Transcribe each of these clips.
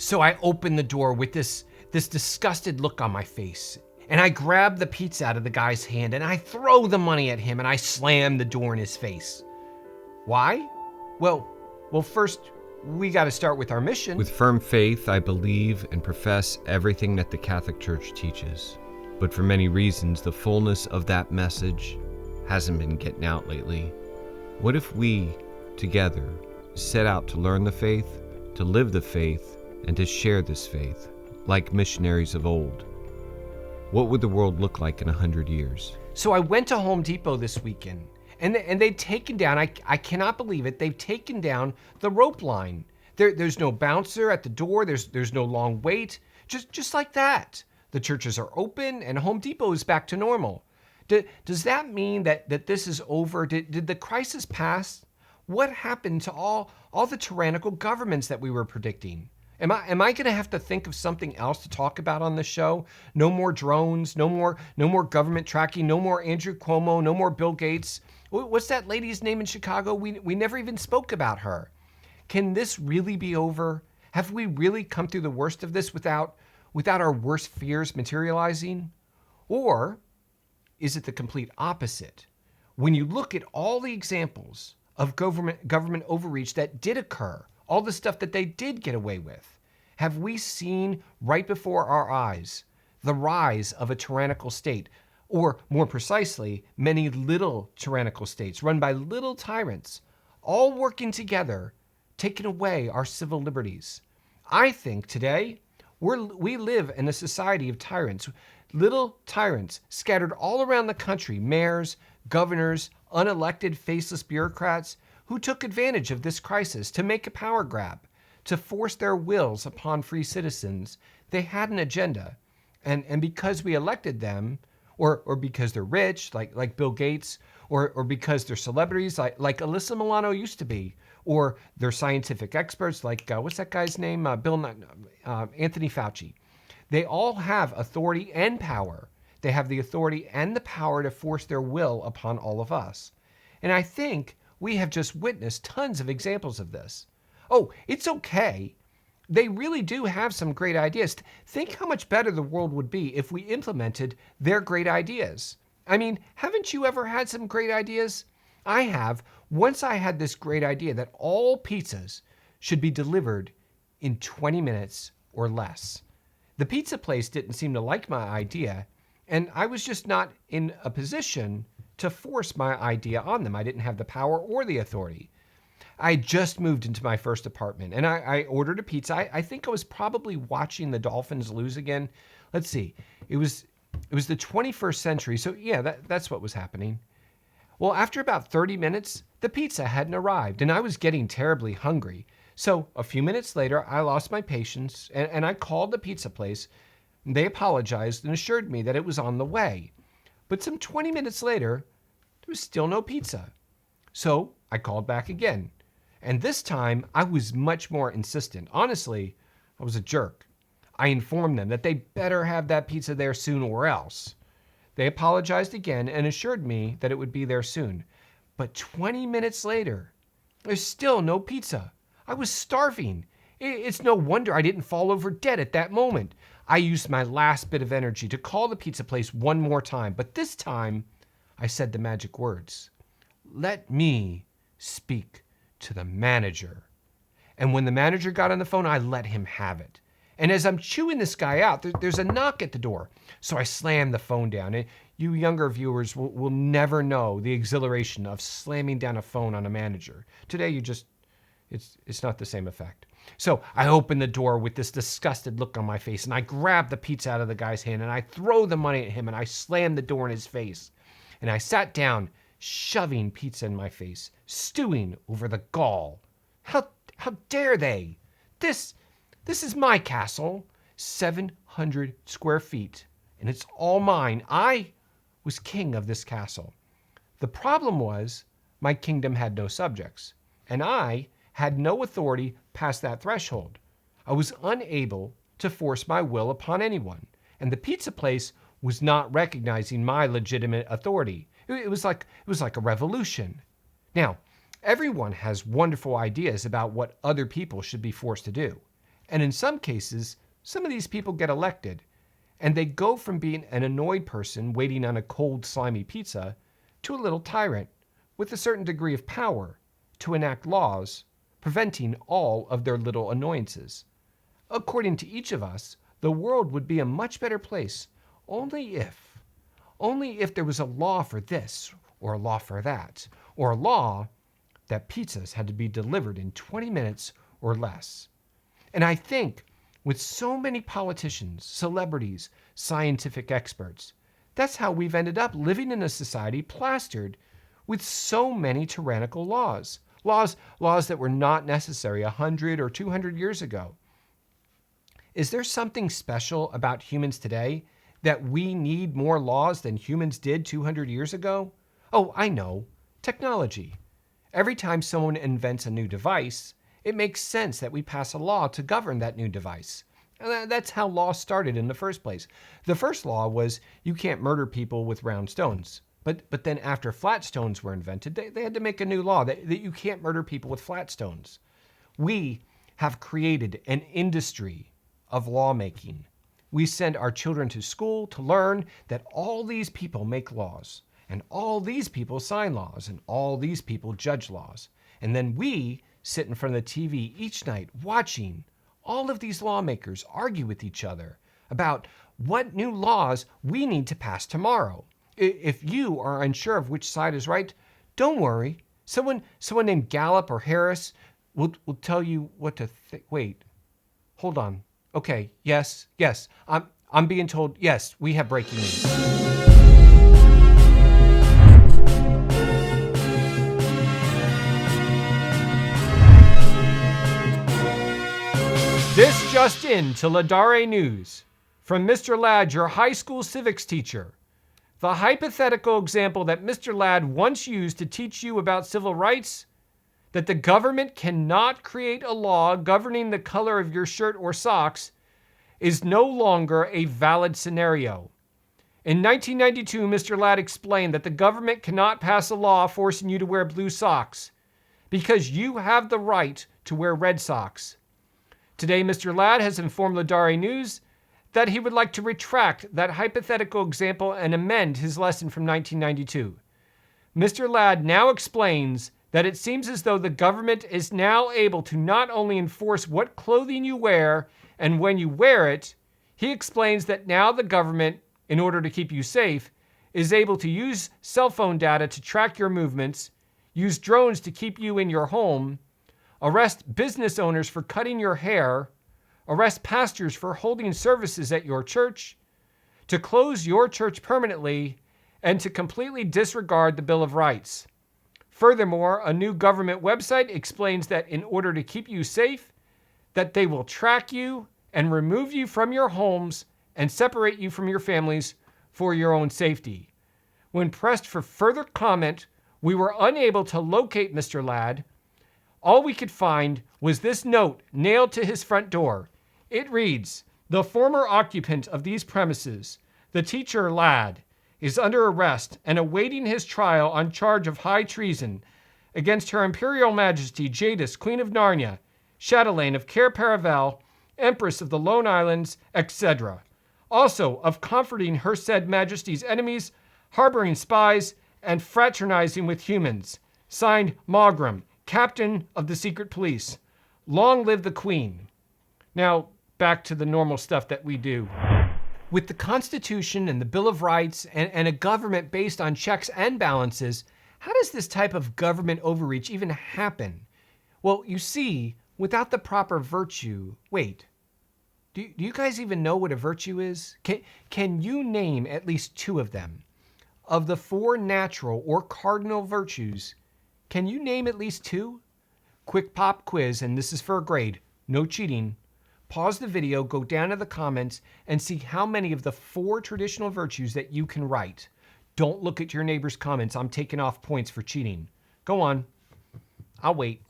So I open the door with this disgusted look on my face, and I grab the pizza out of the guy's hand and I throw the money at him and I slam the door in his face. Why? Well, first, we got to start with our mission. With firm faith, I believe and profess everything that the Catholic Church teaches. But for many reasons, the fullness of that message hasn't been getting out lately. What if we, together, set out to learn the faith, to live the faith, and to share this faith, like missionaries of old? What would the world look like in 100 years? So I went to Home Depot this weekend, and they've taken down, I cannot believe it, they've taken down the rope line. There's no bouncer at the door, there's no long wait, just like that. The churches are open and Home Depot is back to normal. Does that mean that this is over? Did the crisis pass? What happened to all the tyrannical governments that we were predicting? Am I going to have to think of something else to talk about on the show? No more drones, no more government tracking, no more Andrew Cuomo, no more Bill Gates. What's that lady's name in Chicago? We never even spoke about her. Can this really be over? Have we really come through the worst of this without our worst fears materializing? Or is it the complete opposite? When you look at all the examples of government overreach that did occur, all the stuff that they did get away with, have we seen right before our eyes the rise of a tyrannical state, or more precisely, many little tyrannical states run by little tyrants, all working together, taking away our civil liberties? I think today we live in a society of tyrants, little tyrants scattered all around the country, mayors, governors, unelected, faceless bureaucrats who took advantage of this crisis to make a power grab, to force their wills upon free citizens. They had an agenda. And because we elected them, or because they're rich, like Bill Gates, or because they're celebrities, like Alyssa Milano used to be, or they're scientific experts, like, what's that guy's name? Anthony Fauci. They all have authority and power. They have the authority and the power to force their will upon all of us. And I think we have just witnessed tons of examples of this. Oh, it's okay. They really do have some great ideas. Think how much better the world would be if we implemented their great ideas. I mean, haven't you ever had some great ideas? I have. Once I had this great idea that all pizzas should be delivered in 20 minutes or less. The pizza place didn't seem to like my idea, and I was just not in a position to force my idea on them. I didn't have the power or the authority. I just moved into my first apartment, and I ordered a pizza. I think I was probably watching the Dolphins lose again. Let's see. It was the 21st century, so yeah, that's what was happening. Well, after about 30 minutes, the pizza hadn't arrived, and I was getting terribly hungry. So a few minutes later, I lost my patience, and I called the pizza place. They apologized and assured me that it was on the way. But some 20 minutes later, there was still no pizza. So I called back again. And this time, I was much more insistent. Honestly, I was a jerk. I informed them that they better have that pizza there soon or else. They apologized again and assured me that it would be there soon. But 20 minutes later, there's still no pizza. I was starving. It's no wonder I didn't fall over dead at that moment. I used my last bit of energy to call the pizza place one more time. But this time, I said the magic words. Let me speak to the manager. And when the manager got on the phone, I let him have it. And as I'm chewing this guy out, there's a knock at the door. So I slammed the phone down. And you younger viewers will never know the exhilaration of slamming down a phone on a manager. Today, it's not the same effect. So I open the door with this disgusted look on my face, and I grab the pizza out of the guy's hand, and I throw the money at him, and I slam the door in his face. And I sat down, shoving pizza in my face, stewing over the gall. How dare they? This is my castle, 700 square feet, and it's all mine. I was king of this castle. The problem was my kingdom had no subjects, and I had no authority past that threshold. I was unable to force my will upon anyone, and the pizza place was not recognizing my legitimate authority. It was like a revolution. Now, everyone has wonderful ideas about what other people should be forced to do. And in some cases, some of these people get elected, and they go from being an annoyed person waiting on a cold, slimy pizza to a little tyrant with a certain degree of power to enact laws preventing all of their little annoyances. According to each of us, the world would be a much better place only if there was a law for this or a law for that, or a law that pizzas had to be delivered in 20 minutes or less. And I think with so many politicians, celebrities, scientific experts, that's how we've ended up living in a society plastered with so many tyrannical laws. Laws that were not necessary 100 or 200 years ago. Is there something special about humans today that we need more laws than humans did 200 years ago? Oh, I know. Technology. Every time someone invents a new device, it makes sense that we pass a law to govern that new device. And that's how law started in the first place. The first law was you can't murder people with round stones. But then after flat stones were invented, they had to make a new law that you can't murder people with flat stones. We have created an industry of lawmaking. We send our children to school to learn that all these people make laws, and all these people sign laws, and all these people judge laws. And then we sit in front of the TV each night watching all of these lawmakers argue with each other about what new laws we need to pass tomorrow. If you are unsure of which side is right, don't worry. Someone named Gallup or Harris will tell you what to think. Wait, hold on. Okay, yes. I'm being told, yes, we have breaking news. This just in to Laudare News. From Mr. Ladd, your high school civics teacher. The hypothetical example that Mr. Ladd once used to teach you about civil rights, that the government cannot create a law governing the color of your shirt or socks, is no longer a valid scenario. In 1992, Mr. Ladd explained that the government cannot pass a law forcing you to wear blue socks because you have the right to wear red socks. Today, Mr. Ladd has informed Laudare News that he would like to retract that hypothetical example and amend his lesson from 1992. Mr. Ladd now explains that it seems as though the government is now able to not only enforce what clothing you wear and when you wear it, he explains that now the government, in order to keep you safe, is able to use cell phone data to track your movements, use drones to keep you in your home, arrest business owners for cutting your hair, arrest pastors for holding services at your church, to close your church permanently, and to completely disregard the Bill of Rights. Furthermore, a new government website explains that in order to keep you safe, that they will track you and remove you from your homes and separate you from your families for your own safety. When pressed for further comment, we were unable to locate Mr. Ladd. All we could find was this note nailed to his front door. It reads, "The former occupant of these premises, the teacher Ladd, is under arrest and awaiting his trial on charge of high treason against Her Imperial Majesty Jadis, Queen of Narnia, Chatelaine of Cair Paravel, Empress of the Lone Islands, etc. Also of comforting her said Majesty's enemies, harboring spies, and fraternizing with humans. Signed, Mogram, Captain of the Secret Police. Long live the Queen." Now, back to the normal stuff that we do. With the Constitution and the Bill of Rights and a government based on checks and balances, how does this type of government overreach even happen? Well, you see, without the proper virtue, wait, do you guys even know what a virtue is? Can you name at least two of them? Of the four natural or cardinal virtues, can you name at least two? Quick pop quiz, and this is for a grade. No cheating. Pause the video, go down to the comments, and see how many of the four traditional virtues that you can write. Don't look at your neighbor's comments. I'm taking off points for cheating. Go on. I'll wait.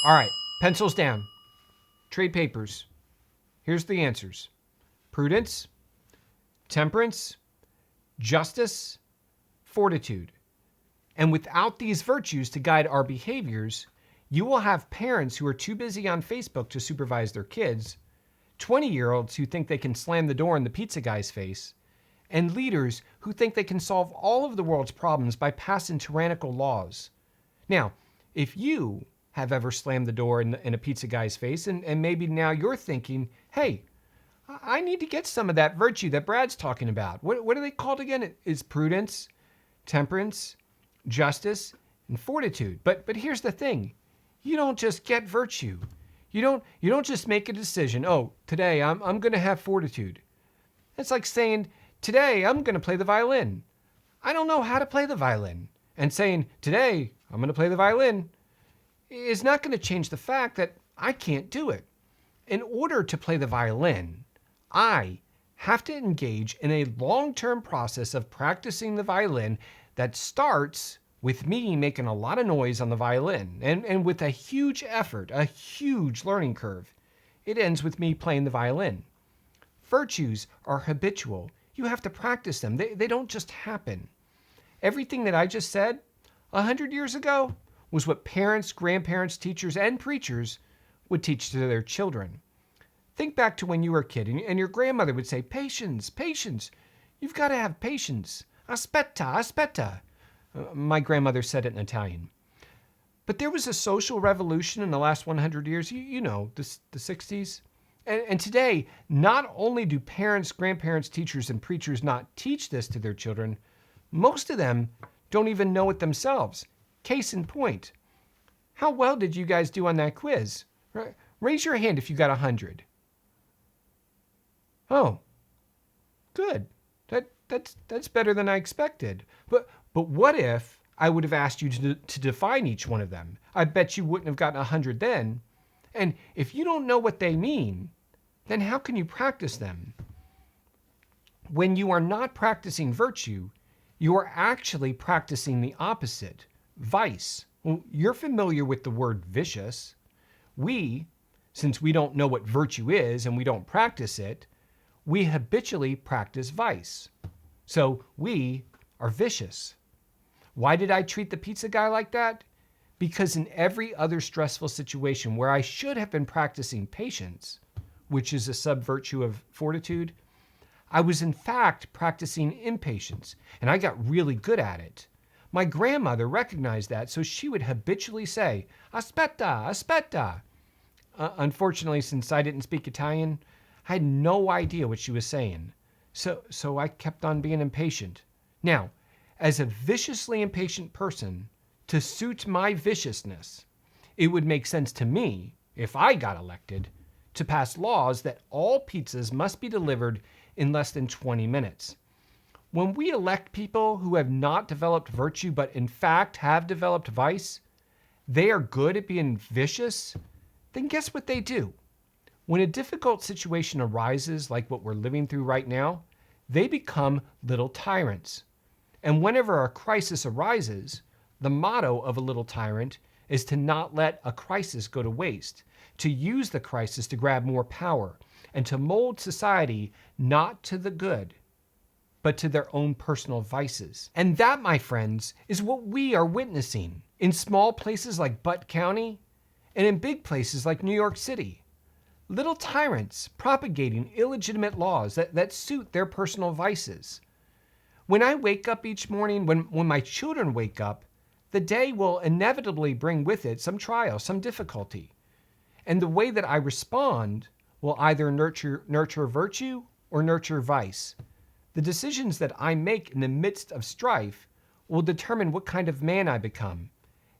All right, pencils down. Trade papers. Here's the answers. Prudence, temperance, justice, fortitude. And without these virtues to guide our behaviors, You will have parents who are too busy on Facebook to supervise their kids, 20-year-olds who think they can slam the door in the pizza guy's face, and leaders who think they can solve all of the world's problems by passing tyrannical laws. Now, if you have ever slammed the door in a pizza guy's face, and maybe now you're thinking, hey, I need to get some of that virtue that Brad's talking about. What are they called again? It's prudence, temperance, justice, and fortitude. But here's the thing. You don't just get virtue. You don't just make a decision, oh, today I'm going to have fortitude. It's like saying, today I'm going to play the violin. I don't know how to play the violin. And saying, today I'm going to play the violin is not going to change the fact that I can't do it. In order to play the violin, I have to engage in a long-term process of practicing the violin that starts with me making a lot of noise on the violin and with a huge effort, a huge learning curve. It ends with me playing the violin. Virtues are habitual. You have to practice them. They don't just happen. Everything that I just said 100 years ago was what parents, grandparents, teachers, and preachers would teach to their children. Think back to when you were a kid and your grandmother would say, patience, patience. You've got to have patience. Aspetta, aspetta. My grandmother said it in Italian. But there was a social revolution in the last 100 years, you know, the 60s. And today, not only do parents, grandparents, teachers, and preachers not teach this to their children, most of them don't even know it themselves. Case in point. How well did you guys do on that quiz? Raise your hand if you got 100. Oh, good. That's better than I expected. But what if I would have asked you to define each one of them? I bet you wouldn't have gotten 100 then. And if you don't know what they mean, then how can you practice them? When you are not practicing virtue, you are actually practicing the opposite, vice. Well, you're familiar with the word vicious. Since we don't know what virtue is and we don't practice it, we habitually practice vice. So we are vicious. Why did I treat the pizza guy like that? Because in every other stressful situation where I should have been practicing patience, which is a sub-virtue of fortitude, I was in fact practicing impatience, and I got really good at it. My grandmother recognized that, so she would habitually say, aspetta, aspetta. Unfortunately, since I didn't speak Italian, I had no idea what she was saying. So I kept on being impatient. Now, as a viciously impatient person, to suit my viciousness, it would make sense to me, if I got elected, to pass laws that all pizzas must be delivered in less than 20 minutes. When we elect people who have not developed virtue but in fact have developed vice, they are good at being vicious, then guess what they do? When a difficult situation arises like what we're living through right now, they become little tyrants. And whenever a crisis arises, the motto of a little tyrant is to not let a crisis go to waste, to use the crisis to grab more power, and to mold society not to the good, but to their own personal vices. And that, my friends, is what we are witnessing in small places like Butte County and in big places like New York City. Little tyrants propagating illegitimate laws that suit their personal vices. When I wake up each morning, when my children wake up, the day will inevitably bring with it some trial, some difficulty. And the way that I respond will either nurture virtue or nurture vice. The decisions that I make in the midst of strife will determine what kind of man I become.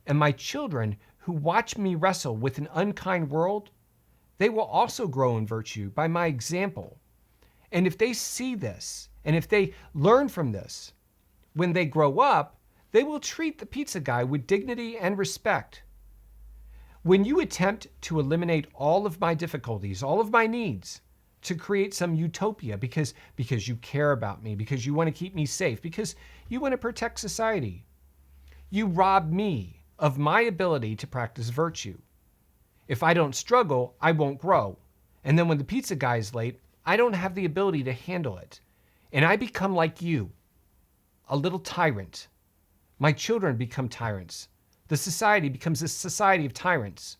And my children who watch me wrestle with an unkind world, they will also grow in virtue by my example. And if they see this, and if they learn from this, when they grow up, they will treat the pizza guy with dignity and respect. When you attempt to eliminate all of my difficulties, all of my needs, to create some utopia because you care about me, because you want to keep me safe, because you want to protect society, you rob me of my ability to practice virtue. If I don't struggle, I won't grow. And then when the pizza guy is late, I don't have the ability to handle it. And I become like you, a little tyrant. My children become tyrants. the society becomes a society of tyrants,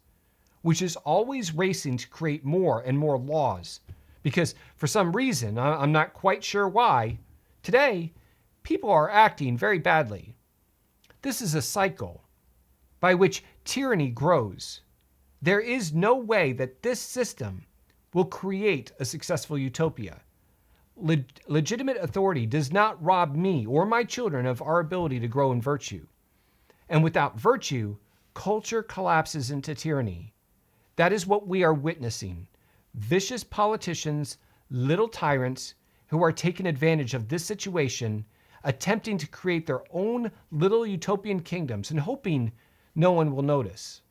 which is always racing to create more and more laws. Because for some reason, I'm not quite sure why, today, people are acting very badly. This is a cycle by which tyranny grows. There is no way that this system will create a successful utopia. Legitimate authority does not rob me or my children of our ability to grow in virtue. And without virtue, culture collapses into tyranny. That is what we are witnessing. Vicious politicians, little tyrants who are taking advantage of this situation, attempting to create their own little utopian kingdoms and hoping no one will notice.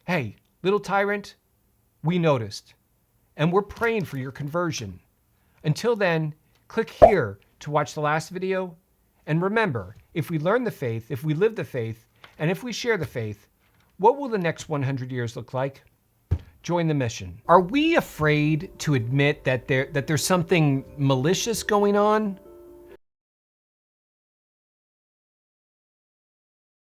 Hey, little tyrant, we noticed, and we're praying for your conversion. Until then, click here to watch the last video. And remember, if we learn the faith, if we live the faith, and if we share the faith, what will the next 100 years look like? Join the mission. Are we afraid to admit that there's something malicious going on?